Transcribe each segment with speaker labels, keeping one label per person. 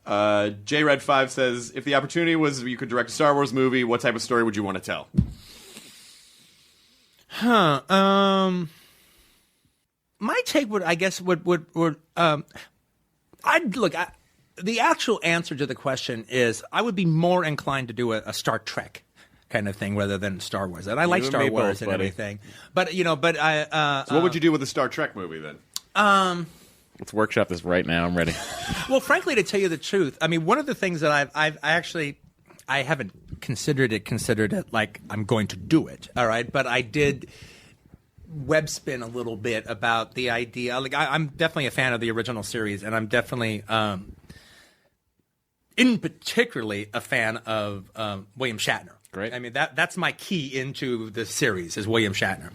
Speaker 1: J Red 5 says, if the opportunity was you could direct a Star Wars movie, what type of story would you want to tell?
Speaker 2: My take would, I guess, the actual answer to the question is I would be more inclined to do a Star Trek kind of thing rather than Star Wars. And I like Star Wars and everything. But, so
Speaker 1: what would you do with a Star Trek movie then?
Speaker 3: Let's workshop this right now. I'm ready.
Speaker 2: Well, frankly, to tell you the truth, I mean, one of the things that I haven't considered it like I'm going to do it, all right? But I did web spin a little bit about the idea. Like, I'm definitely a fan of the original series, and I'm definitely, in particularly, a fan of William Shatner.
Speaker 3: Great.
Speaker 2: I mean, that's my key into the series is William Shatner.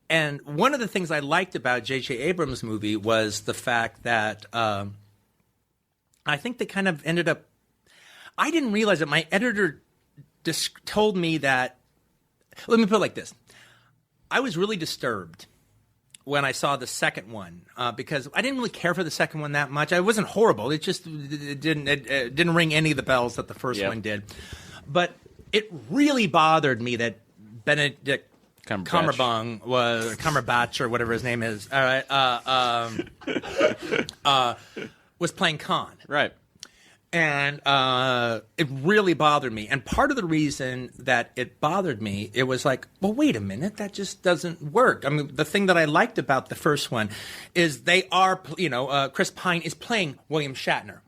Speaker 2: And one of the things I liked about J.J. Abrams' movie was the fact that I think they kind of ended up – I didn't realize it. My editor told me that – let me put it like this. I was really disturbed when I saw the second one because I didn't really care for the second one that much. It wasn't horrible. It just didn't ring any of the bells that the first one did. But it really bothered me that Benedict Cumberbatch or whatever his name is, all right, was playing Khan.
Speaker 3: Right.
Speaker 2: And it really bothered me. And part of the reason that it bothered me, it was like, well, wait a minute, that just doesn't work. I mean, the thing that I liked about the first one is they are, Chris Pine is playing William Shatner.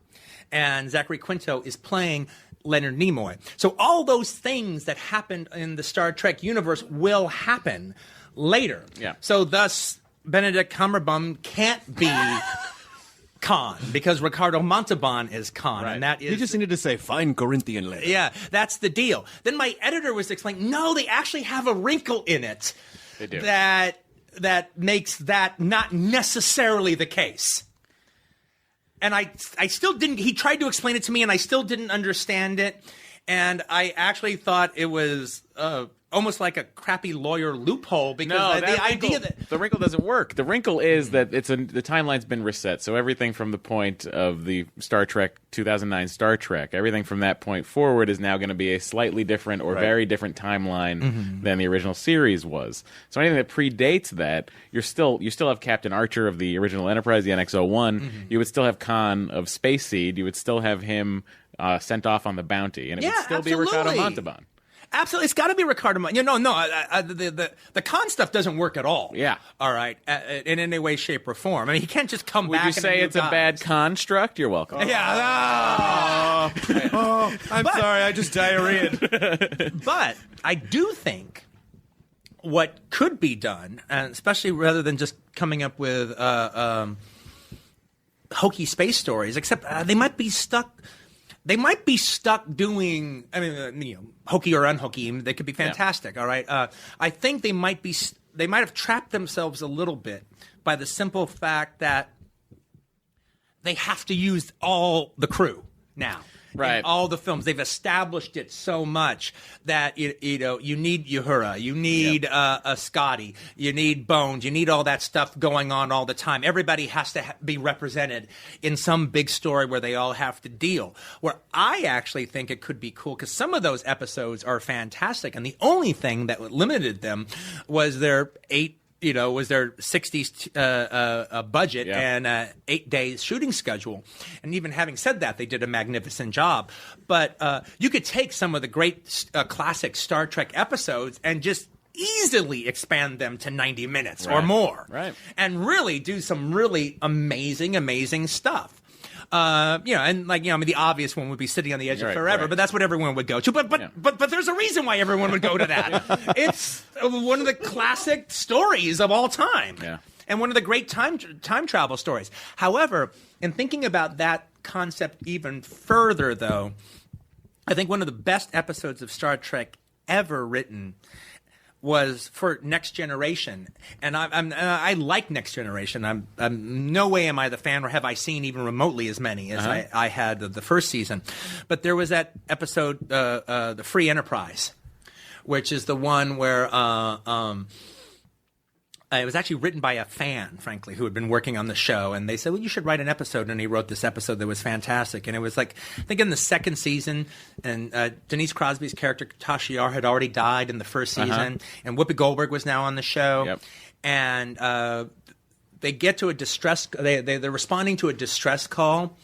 Speaker 2: And Zachary Quinto is playing Leonard Nimoy. So all those things that happened in the Star Trek universe will happen later.
Speaker 3: Yeah.
Speaker 2: So thus, Benedict Cumberbatch can't be Khan because Ricardo Montalban is Khan,
Speaker 3: right.
Speaker 2: And that is.
Speaker 1: You just needed to say fine Corinthian letter.
Speaker 2: Yeah, that's the deal. Then my editor was explaining, no, they actually have a wrinkle in it.
Speaker 3: They do.
Speaker 2: That makes that not necessarily the case. And I still didn't – he tried to explain it to me, and I still didn't understand it. And I actually thought it was almost like a crappy lawyer loophole because the idea that –
Speaker 3: the wrinkle doesn't work. The wrinkle is that the timeline's been reset. So everything from the point of the Star Trek 2009 Star Trek, everything from that point forward is now going to be a slightly different or very different timeline than the original series was. So anything that predates that, you still have Captain Archer of the original Enterprise, the NX-01. You would still have Khan of Space Seed. You would still have him sent off on the bounty, and it would still be Ricardo Montalban.
Speaker 2: Absolutely, it's got to be Ricardo. The Khan stuff doesn't work at all.
Speaker 3: Yeah,
Speaker 2: all right, in any way, shape, or form. I mean, he can't just come back.
Speaker 3: Would you say it's a bad construct? You're welcome.
Speaker 2: Yeah.
Speaker 1: I'm sorry, I just diarrheaed.
Speaker 2: But I do think what could be done, and especially rather than just coming up with hokey space stories, except they might be stuck. They might be stuck doing, hokey or unhokey. They could be fantastic. All right. I think they might have trapped themselves a little bit by the simple fact that they have to use all the crew now.
Speaker 3: Right.
Speaker 2: In all the films, they've established it so much that you need Uhura, you need Scotty, you need Bones, you need all that stuff going on all the time. Everybody has to be represented in some big story where they all have to deal. Where I actually think it could be cool because some of those episodes are fantastic, and the only thing that limited them was their 60s budget and 8 days shooting schedule. And even having said that, they did a magnificent job. But you could take some of the great classic Star Trek episodes and just easily expand them to 90 minutes or more.
Speaker 3: Right.
Speaker 2: And really do some really amazing stuff. The obvious one would be Sitting on the Edge of Forever, but that's what everyone would go to. But there's a reason why everyone would go to that. It's one of the classic stories of all time, and one of the great time travel stories. However, in thinking about that concept even further, though, I think one of the best episodes of Star Trek ever written was for Next Generation, and I like Next Generation. I'm no way am I the fan, or have I seen even remotely as many as I had the first season. But there was that episode, the Free Enterprise, which is the one where It was actually written by a fan, frankly, who had been working on the show. And they said, well, you should write an episode. And he wrote this episode that was fantastic. And it was like, I think in the second season, and Denise Crosby's character, Tasha Yar, had already died in the first season. And Whoopi Goldberg was now on the show.
Speaker 3: Yep.
Speaker 2: And they get to a distress, they're responding to a distress call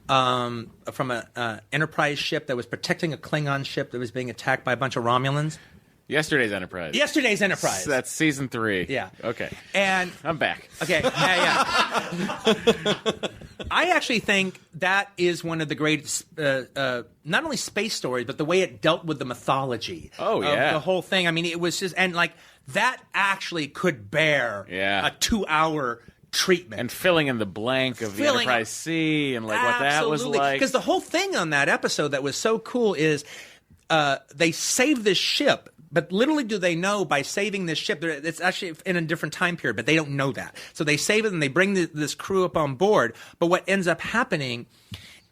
Speaker 2: from an Enterprise ship that was protecting a Klingon ship that was being attacked by a bunch of Romulans.
Speaker 3: Yesterday's Enterprise.
Speaker 2: So
Speaker 3: that's season 3.
Speaker 2: Yeah.
Speaker 3: Okay.
Speaker 2: And
Speaker 3: I'm back.
Speaker 2: Okay. Yeah. I actually think that is one of the greatest, not only space stories, but the way it dealt with the mythology
Speaker 3: of
Speaker 2: the whole thing. I mean, it was just, and like that actually could bear a 2-hour treatment.
Speaker 3: And filling in the blank of the Enterprise C and like what that was like.
Speaker 2: Because the whole thing on that episode that was so cool is they saved this ship. But little do they know, by saving this ship, it's actually in a different time period, but they don't know that. So they save it and they bring this crew up on board. But what ends up happening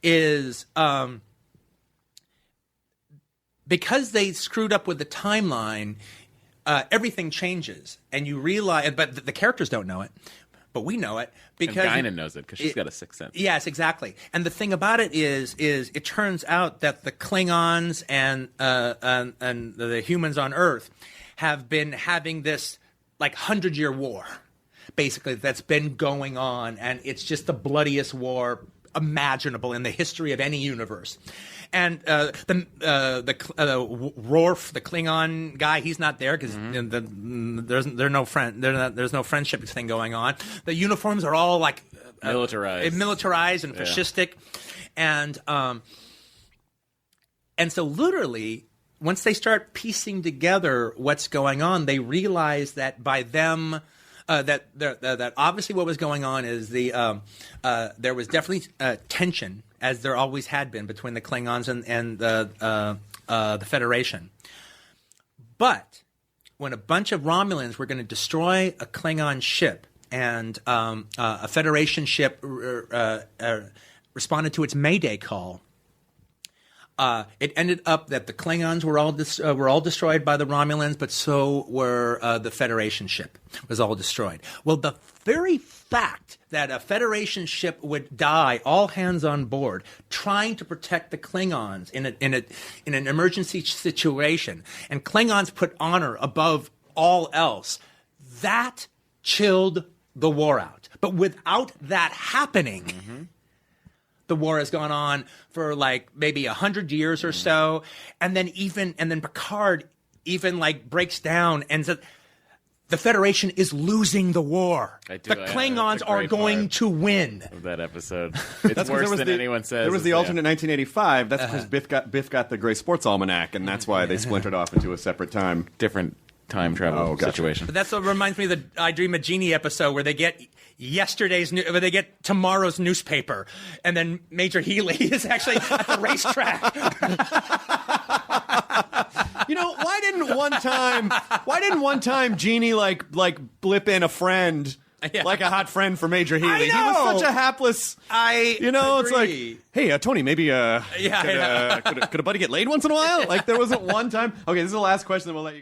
Speaker 2: is because they screwed up with the timeline, everything changes. And you realize, but the characters don't know it. But we know it because
Speaker 3: and Guinan knows it because she's got a sixth sense.
Speaker 2: Yes, exactly. And the thing about it is it turns out that the Klingons and the humans on Earth have been having this like 100-year war, basically, that's been going on, and it's just the bloodiest war imaginable in the history of any universe. And Worf, the Klingon guy, he's not there because there's no friendship thing going on. The uniforms are all like militarized and fascistic, and so literally, once they start piecing together what's going on, they realize that by them. That obviously what was going on is there was definitely tension, as there always had been, between the Klingons and the Federation. But when a bunch of Romulans were going to destroy a Klingon ship, and a Federation ship responded to its Mayday call, it ended up that the Klingons were all destroyed by the Romulans, but so were the Federation ship was all destroyed. Well, the very fact that a Federation ship would die, all hands on board, trying to protect the Klingons in an emergency situation, and Klingons put honor above all else, that chilled the war out. But without that happening. The war has gone on for like maybe 100 years or so, and then Picard even like breaks down and says the Federation is losing the war. The Klingons are going to win.
Speaker 3: Of that episode, it's worse than anyone says.
Speaker 1: There was the alternate 1985. That's because Biff got the Gray Sports Almanac, and that's why they splintered off into a separate time,
Speaker 3: different time travel situation.
Speaker 2: But that's what reminds me of the I Dream of Jeannie episode where they get tomorrow's newspaper, and then Major Healy is actually at the racetrack.
Speaker 1: You know, why didn't one time Jeannie like blip in a friend? Yeah. Like a hot friend for Major Healy. He was such a hapless. It's like, hey, Tony, maybe could a buddy get laid once in a while? Like there wasn't one time. Okay, this is the last question, then we'll let you go.